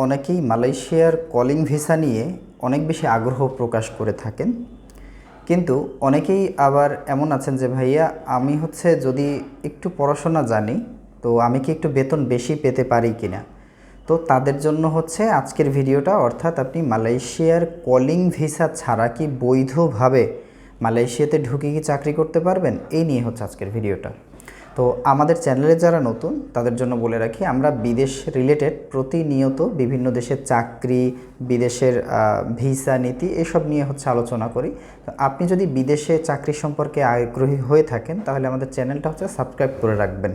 অনেকেই মালয়েশিয়ার calling visa নিয়ে অনেক বেশি আগ্রহ প্রকাশ করে থাকেন, কিন্তু অনেকেই আবার এমন আছেন যে ভাইয়া আমি যদি একটু পড়াশোনা জানি তো আমি কি একটু বেতন বেশি পেতে পারি কিনা। তো তাদের জন্য আজকের ভিডিওটা, অর্থাৎ আপনি মালয়েশিয়ার কলিং ভিসা ছাড়া কি বৈধভাবে মালয়েশিয়াতে ঢুকে কি চাকরি করতে পারবেন, এই নিয়ে আজকের ভিডিওটা। তো আমাদের চ্যানেলে যারা নতুন তাদের জন্য বলে রাখি, আমরা বিদেশ রিলেটেড প্রতিনিয়ত বিভিন্ন দেশের চাকরি, বিদেশের ভিসা নীতি এসব নিয়ে আলোচনা করি। তো আপনি যদি বিদেশে চাকরি সম্পর্কে আগ্রহী হয়ে থাকেন তাহলে আমাদের চ্যানেলটা সাবস্ক্রাইব করে রাখবেন,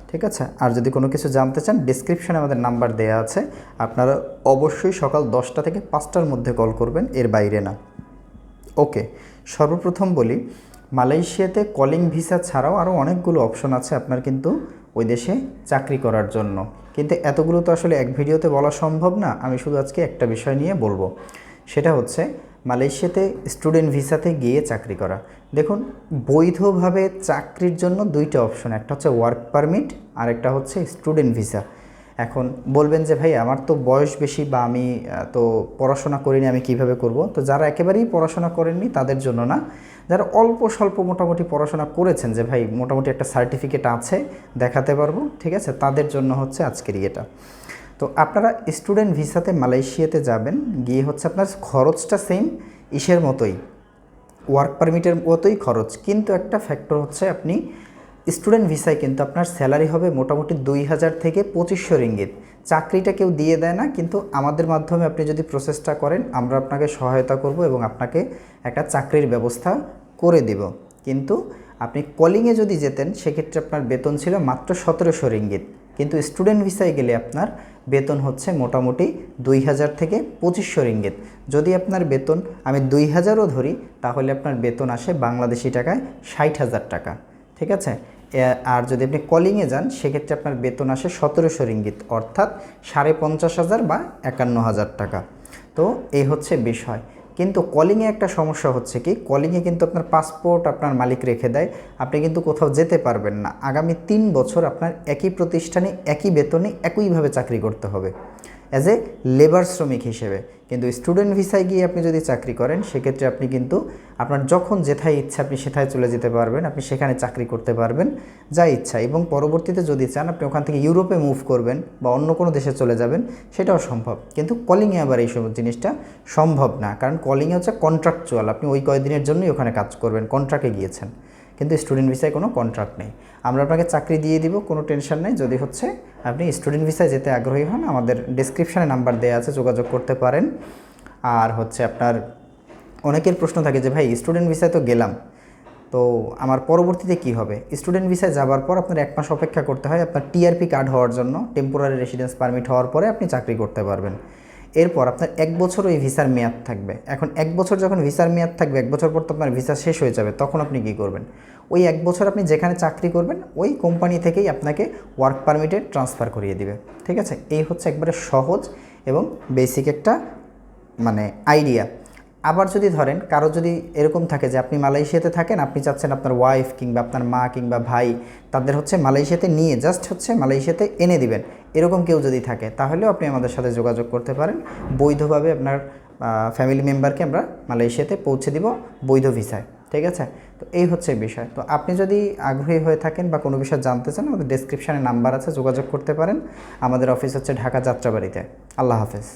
ঠিক আছে। আর যদি কোনো কিছু জানতে চান ডিসক্রিপশনে আমাদের নাম্বার দেওয়া আছে, আপনারা অবশ্যই সকাল 10টা থেকে 5টার মধ্যে কল করবেন, এর বাইরে না। ওকে, সর্বপ্রথম বলি, মালয়েশিয়াতে কলিং ভিসা ছাড়াও আরও অনেকগুলো অপশন আছে আপনার কিন্তু ওই দেশে চাকরি করার জন্য, কিন্তু এতগুলো তো আসলে এক ভিডিওতে বলা সম্ভব না। আমি শুধু আজকে একটা বিষয় নিয়ে বলবো, সেটা মালয়েশিয়াতে স্টুডেন্ট ভিসাতে গিয়ে চাকরি করা। দেখুন, বৈধভাবে চাকরির জন্য দুইটা অপশন, একটা ওয়ার্ক পারমিট আর একটা স্টুডেন্ট ভিসা। এখন বলবেন যে ভাই আমার তো বয়স বেশি বা আমি তো পড়াশোনা করিনি, আমি কিভাবে করব। তো যারা একেবারেই পড়াশোনা করেননি তাদের জন্য না, যারা অল্প স্বল্প মোটামুটি পড়াশোনা করেছেন, যে ভাই মোটামুটি একটা সার্টিফিকেট আছে দেখাতে পারবো, ঠিক আছে, তাদের জন্য আজকের ইয়েটা। তো আপনারা স্টুডেন্ট ভিসাতে মালয়েশিয়াতে যাবেন, গিয়ে আপনার খরচটা সেম ইসের মতোই, ওয়ার্ক পারমিটের মতোই খরচ, কিন্তু একটা ফ্যাক্টর আপনি স্টুডেন্ট ভিসায় কিন্তু আপনার স্যালারি হবে মোটামুটি 2000 থেকে 2500 রিঙ্গিত। চাকরিটা কেউ দিয়ে দেয় না, কিন্তু আমাদের মাধ্যমে আপনি যদি প্রসেসটা করেন আমরা আপনাকে সহায়তা করব এবং আপনাকে একটা চাকরির ব্যবস্থা করে দেব। কিন্তু আপনি কলিংয়ে যদি যেতেন সেক্ষেত্রে আপনার বেতন ছিল মাত্র 1700 রিঙ্গিত, কিন্তু স্টুডেন্ট ভিসায় গেলে আপনার বেতন মোটামুটি 2000 থেকে 2500 রিঙ্গিত। যদি আপনার বেতন আমি 2000ও ধরি তাহলে আপনার বেতন আসে বাংলাদেশি টাকায় 60,000 টাকা, ঠিক আছে। আর যদি আপনি কলিংয়ে যান সেক্ষেত্রে আপনার বেতন আসে 1700 রিঙ্গিত, অর্থাৎ 55,500 বা 51,000 টাকা। তো এই বিষয়। কিন্তু কলিংয়ে একটা সমস্যা কি, কলিংয়ে কিন্তু আপনার পাসপোর্ট আপনার মালিক রেখে দেয়, আপনি কিন্তু কোথাও যেতে পারবেন না। আগামী 3 বছর আপনার একই প্রতিষ্ঠানে একই বেতনে একইভাবে চাকরি করতে হবে অ্যাজ এ লেবার শ্রমিক হিসেবে। কিন্তু স্টুডেন্ট ভিসায় গিয়ে আপনি যদি চাকরি করেন সেক্ষেত্রে আপনি কিন্তু আপনার যখন যেথায় ইচ্ছা আপনি সেথায় চলে যেতে পারবেন, আপনি সেখানে চাকরি করতে পারবেন যা ইচ্ছা, এবং পরবর্তীতে যদি চান আপনি ওখান থেকে ইউরোপে মুভ করবেন বা অন্য কোনো দেশে চলে যাবেন সেটাও সম্ভব। কিন্তু কলিংয়ে আবার এই সব জিনিসটা সম্ভব না, কারণ কলিংয়ে কন্ট্রাকচুয়াল, আপনি ওই কয়েকদিনের জন্যই ওখানে কাজ করবেন, কন্ট্রাক্টে গিয়েছেন। কিন্তু স্টুডেন্ট ভিসায় কোনো কন্ট্রাক্ট নেই, আমরা আপনাকে চাকরি দিয়ে দিব, কোনো টেনশন নেই। যদি আপনি স্টুডেন্ট ভিসায় যেতে আগ্রহী হন আমাদের ডেসক্রিপশানে নাম্বার দেওয়া আছে, যোগাযোগ করতে পারেন। আর আপনার অনেকের প্রশ্ন থাকে যে ভাই স্টুডেন্ট ভিসায় তো গেলাম, তো আমার পরবর্তীতে কি হবে। স্টুডেন্ট ভিসায় যাবার পর আপনার 1 মাস অপেক্ষা করতে হয় আপনার টিআরপি কার্ড হওয়ার জন্য, টেম্পোরারি রেসিডেন্স পারমিট হওয়ার পরে আপনি চাকরি করতে পারবেন। এরপর আপনার 1 বছর ওই ভিসার মেয়াদ থাকবে। এখন 1 বছর যখন ভিসার মেয়াদ থাকবে, 1 বছর পর তো আপনার ভিসা শেষ হয়ে যাবে, তখন আপনি কী করবেন, ওই 1 বছর আপনি যেখানে চাকরি করবেন ওই কোম্পানি থেকেই আপনাকে ওয়ার্ক পারমিটে ট্রান্সফার করিয়ে দিবে, ঠিক আছে। এই একবারে সহজ এবং বেসিক একটা আইডিয়া। আবার যদি ধরেন কারো যদি এরকম থাকে যে আপনি মালয়েশিয়াতে থাকেন, আপনি চাচ্ছেন আপনার ওয়াইফ কিংবা আপনার মা কিংবা ভাই তাদের মালয়েশিয়াতে নিয়ে জাস্ট মালয়েশিয়াতে এনে দিবেন, এরকম কেউ যদি থাকে তাহলেও আপনি আমাদের সাথে যোগাযোগ করতে পারেন। বৈধভাবে আপনার ফ্যামিলি মেম্বারকে আমরা মালয়েশিয়াতে পৌঁছে দিব বৈধ ভিসায়, ঠিক আছে। তো এই বিষয়। তো আপনি যদি আগ্রহী হয়ে থাকেন বা কোনো বিষয় জানতে চান আমাদের ডেসক্রিপশানে নাম্বার আছে, যোগাযোগ করতে পারেন। আমাদের অফিস ঢাকা যাত্রাবাড়িতে। আল্লাহ হাফেজ।